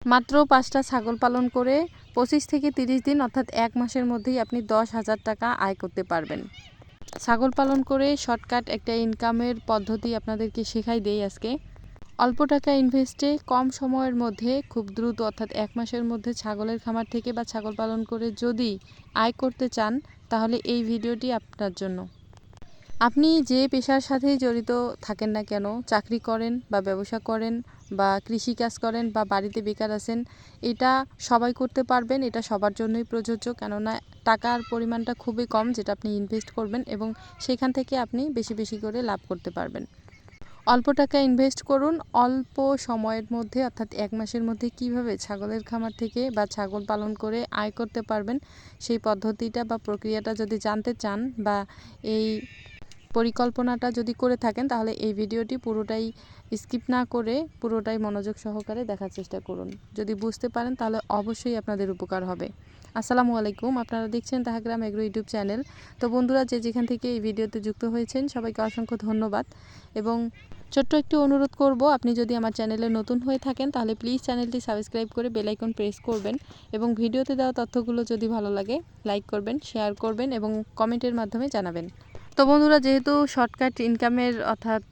মাত্র 5টা ছাগল পালন করে 25 থেকে 30 দিন অর্থাৎ 1 মাসের মধ্যেই আপনি 10,000 টাকা আয় করতে পারবেন। ছাগল পালন করে শর্টকাট একটা ইনকামের পদ্ধতি আপনাদেরকে শেখাই দেই আজকে। অল্প টাকা ইনভেস্টে কম সময়ের মধ্যে খুব দ্রুত অর্থাৎ 1 মাসের মধ্যে ছাগলের খামার থেকে বা ছাগল পালন করে যদি আয় করতে চান তাহলে এই ভিডিওটি আপনার জন্য। আপনি যে পেশার সাথেই জড়িত থাকেন না কেন, চাকরি করেন বা ব্যবসা করেন বা কৃষিকাজ করেন বা বাড়িতে বেকার আছেন, এটা সবাই করতে পারবেন। এটা সবার জন্যই প্রযোজ্য, কেননা টাকার পরিমাণটা খুবই কম যেটা আপনি ইনভেস্ট করবেন এবং সেখান থেকে আপনি বেশি বেশি করে লাভ করতে পারবেন। অল্প টাকা ইনভেস্ট করুন, অল্প সময়ের মধ্যে অর্থাৎ 1 মাসের মধ্যে কিভাবে ছাগলের খামার থেকে বা ছাগল পালন করে আয় করতে পারবেন সেই পদ্ধতিটা বা প্রক্রিয়াটা যদি জানতে চান বা এই পরিকল্পনাটা যদি করে থাকেন তাহলে এই ভিডিওটি পুরোটাই স্কিপ না করে পুরোটাই মনোযোগ সহকারে দেখার চেষ্টা করুন। যদি বুঝতে পারেন তাহলে অবশ্যই আপনাদের উপকার হবে। আসসালামু আলাইকুম, আপনারা দেখছেন তাহাগ্রাম এগ্রো ইউটিউব চ্যানেল। তো বন্ধুরা, যে যেখান থেকে এই ভিডিওতে যুক্ত হয়েছেন সবাইকে অসংখ্য ধন্যবাদ এবং ছোট্ট একটু অনুরোধ করব, আপনি যদি আমার চ্যানেলে নতুন হয়ে থাকেন তাহলে প্লিজ চ্যানেলটি সাবস্ক্রাইব করে বেল আইকন প্রেস করবেন এবং ভিডিওতে দেওয়া তথ্যগুলো যদি ভালো লাগে লাইক করবেন, শেয়ার করবেন এবং কমেন্টের মাধ্যমে জানাবেন। তো বন্ধুরা, যেহেতু শর্টকাট ইনকামের অর্থাৎ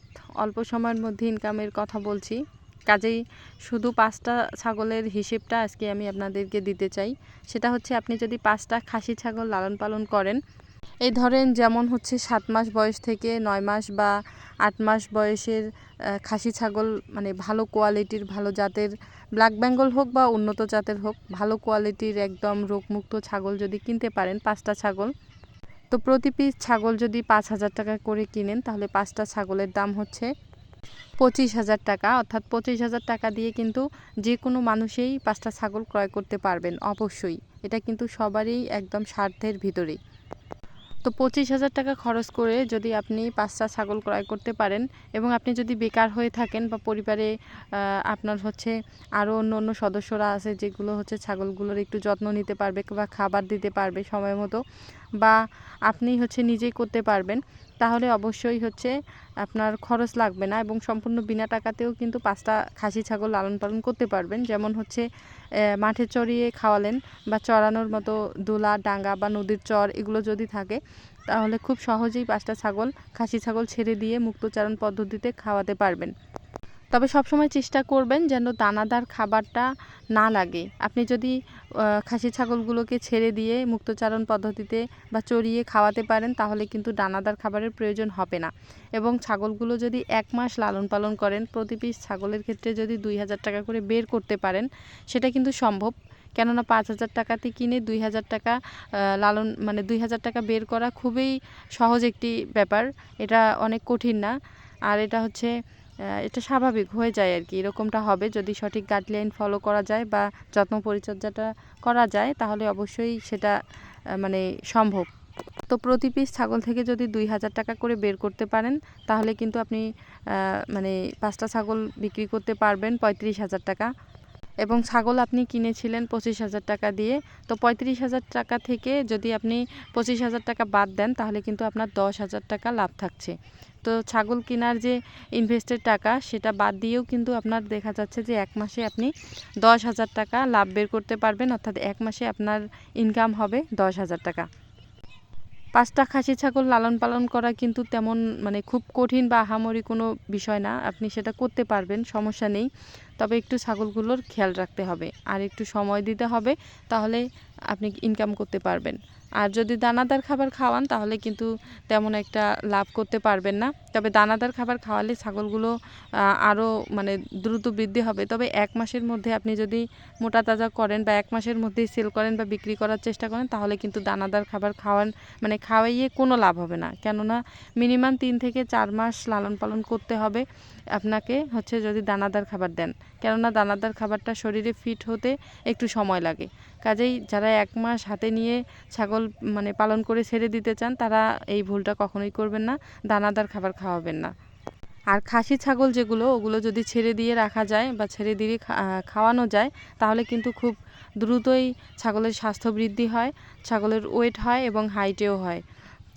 অল্প সময়ের মধ্যে ইনকামের কথা বলছি, কাজেই শুধু 5টা ছাগলের হিসেবটা আজকে আমি আপনাদেরকে দিতে চাই। সেটা হচ্ছে, আপনি যদি 5টা খাসি ছাগল লালন পালন করেন, এই ধরেন যেমন হচ্ছে 7 মাস বয়স থেকে 9 মাস বা 8 মাস বয়সের খাসি ছাগল, মানে ভালো কোয়ালিটির ভালো জাতের ব্ল্যাক বেঙ্গল হোক বা উন্নত জাতের হোক, ভালো কোয়ালিটির একদম রোগমুক্ত ছাগল যদি কিনতে পারেন 5টা ছাগল, তো প্রতি পিস ছাগল যদি 5,000 টাকা করে কিনেন তাহলে 5টা ছাগলের দাম হচ্ছে 25,000 টাকা। অর্থাৎ 25,000 টাকা দিয়ে কিন্তু যে কোনো মানুষই 5টা ছাগল ক্রয় করতে পারবেন অবশ্যই। এটা কিন্তু সবারই একদম স্বার্থের ভিতরেই। তো 25,000 টাকা খরচ করে যদি আপনি 5টা ছাগল ক্রয় করতে পারেন এবং আপনি যদি বেকার হয়ে থাকেন বা পরিবারে আপনার হচ্ছে আরও অন্য অন্য সদস্যরা আছে যেগুলো হচ্ছে ছাগলগুলোর একটু যত্ন নিতে পারবে বা খাবার দিতে পারবে সময় মতো, বা আপনি হচ্ছে নিজেই করতে পারবেন, তাহলে অবশ্যই হচ্ছে আপনার খরচ লাগবে না এবং সম্পূর্ণ বিনা টাকাতেও কিন্তু 5টা খাসি ছাগল লালন পালন করতে পারবেন। যেমন হচ্ছে মাঠে চড়িয়ে খাওয়ালেন বা চড়ানোর মতো দোলা, ডাঙ্গা বা নদীর চর এগুলো যদি থাকে তাহলে খুব সহজেই 5টা ছাগল খাসি ছাগল ছেড়ে দিয়ে মুক্তচারণ পদ্ধতিতে খাওয়াতে পারবেন। তবে সবসময় চেষ্টা করবেন যেন দানাদার খাবারটা না লাগে। আপনি যদি খাসি ছাগলগুলোকে ছেড়ে দিয়ে মুক্তচারণ পদ্ধতিতে বা চড়িয়ে খাওয়াতে পারেন তাহলে কিন্তু দানাদার খাবারের প্রয়োজন হবে না এবং ছাগলগুলো যদি 1 মাস লালন পালন করেন, প্রতি পিস ছাগলের ক্ষেত্রে যদি 2,000 টাকা করে বের করতে পারেন সেটা কিন্তু সম্ভব। কেননা 5,000 টাকাতে কিনে 2,000 টাকা লালন মানে 2,000 টাকা বের করা খুবই সহজ একটি ব্যাপার। এটা অনেক কঠিন না। আর এটা হচ্ছে এটা স্বাভাবিক হয়ে যায় আর কি, এরকমটা হবে যদি সঠিক গাইডলাইন ফলো করা যায় বা যত্ন পরিচর্যাটা করা যায় তাহলে অবশ্যই সেটা মানে সম্ভব। তো প্রতি পিস ছাগল থেকে যদি 2,000 টাকা করে বের করতে পারেন তাহলে কিন্তু আপনি মানে 5টা ছাগল বিক্রি করতে পারবেন 35,000 টাকা এবং ছাগল আপনি কিনেছিলেন 25,000 টাকা দিয়ে। তো 35,000 টাকা থেকে যদি আপনি 25,000 টাকা বাদ দেন তাহলে কিন্তু আপনার 10,000 টাকা লাভ থাকছে। তো ছাগল কেনার যে ইনভেস্টের টাকা সেটা বাদ দিয়েও কিন্তু আপনার দেখা যাচ্ছে যে 1 মাসে আপনি 10,000 টাকা লাভ বের করতে পারবেন, অর্থাৎ 1 মাসে আপনার ইনকাম হবে 10,000 টাকা। 5টা খাসি ছাগল লালন পালন করা কিন্তু তেমন মানে খুব কঠিন বা আহামরি কোনো বিষয় না, আপনি সেটা করতে পারবেন, সমস্যা নেই। তবে একটু ছাগলগুলোর খেয়াল রাখতে হবে আর একটু সময় দিতে হবে, তাহলে আপনি ইনকাম করতে পারবেন। আর যদি দানাদার খাবার খাওয়ান তাহলে কিন্তু তেমন একটা লাভ করতে পারবেন না। তবে দানাদার খাবার খাওয়ালে ছাগলগুলো আরও মানে দ্রুত বৃদ্ধি হবে। তবে 1 মাসের মধ্যে আপনি যদি মোটা তাজা করেন বা 1 মাসের মধ্যেই সেল করেন বা বিক্রি করার চেষ্টা করেন তাহলে কিন্তু দানাদার খাবার খাওয়ান মানে খাওয়াইয়ে কোনো লাভ হবে না। কেননা মিনিমাম 3 থেকে 4 মাস লালন পালন করতে হবে আপনাকে হচ্ছে যদি দানাদার খাবার দেন। কেননা দানাদার খাবারটা শরীরে ফিট হতে একটু সময় লাগে। কাজেই যারা 1 মাস হাতে নিয়ে ছাগল মানে পালন করে ছেড়ে দিতে চান তারা এই ভুলটা কখনোই করবেন না, দানাদার খাবার খাওয়াবেন না। আর খাসি ছাগল যেগুলো ওগুলো যদি ছেড়ে দিয়ে রাখা যায় বা ছেড়ে দিয়ে খাওয়ানো যায় তাহলে কিন্তু খুব দ্রুতই ছাগলের স্বাস্থ্য বৃদ্ধি হয়, ছাগলের ওয়েট হয় এবং হাইটেও হয়।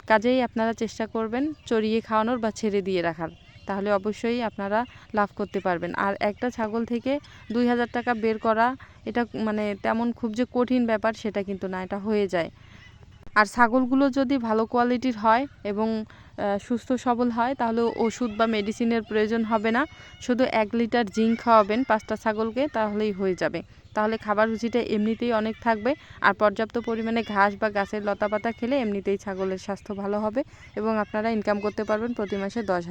কাজেই আপনারা চেষ্টা করবেন চড়িয়ে খাওয়ানোর বা ছেড়ে দিয়ে রাখার, তাহলে অবশ্যই আপনারা লাভ করতে পারবেন। আর একটা ছাগল থেকে 2000 টাকা বের করা এটা মানে তেমন খুব যে কঠিন ব্যাপার সেটা কিন্তু না, এটা হয়ে যায়। আর ছাগলগুলো যদি ভালো কোয়ালিটির হয় এবং সুস্থ সবল হয় তাহলে ওষুধ বা মেডিসিনের প্রয়োজন হবে না। শুধু 1 লিটার জিঙ্ক খাওয়াবেন 5টা ছাগলকে, তাহলেই হয়ে যাবে। তাহলে খাবার রুচিটা এমনিতেই অনেক থাকবে। আর পর্যাপ্ত পরিমাণে ঘাস বা গাছের লতাপাতা খেলে এমনিতেই ছাগলের স্বাস্থ্য ভালো হবে এবং আপনারা ইনকাম করতে পারবেন প্রতি মাসে 10,000।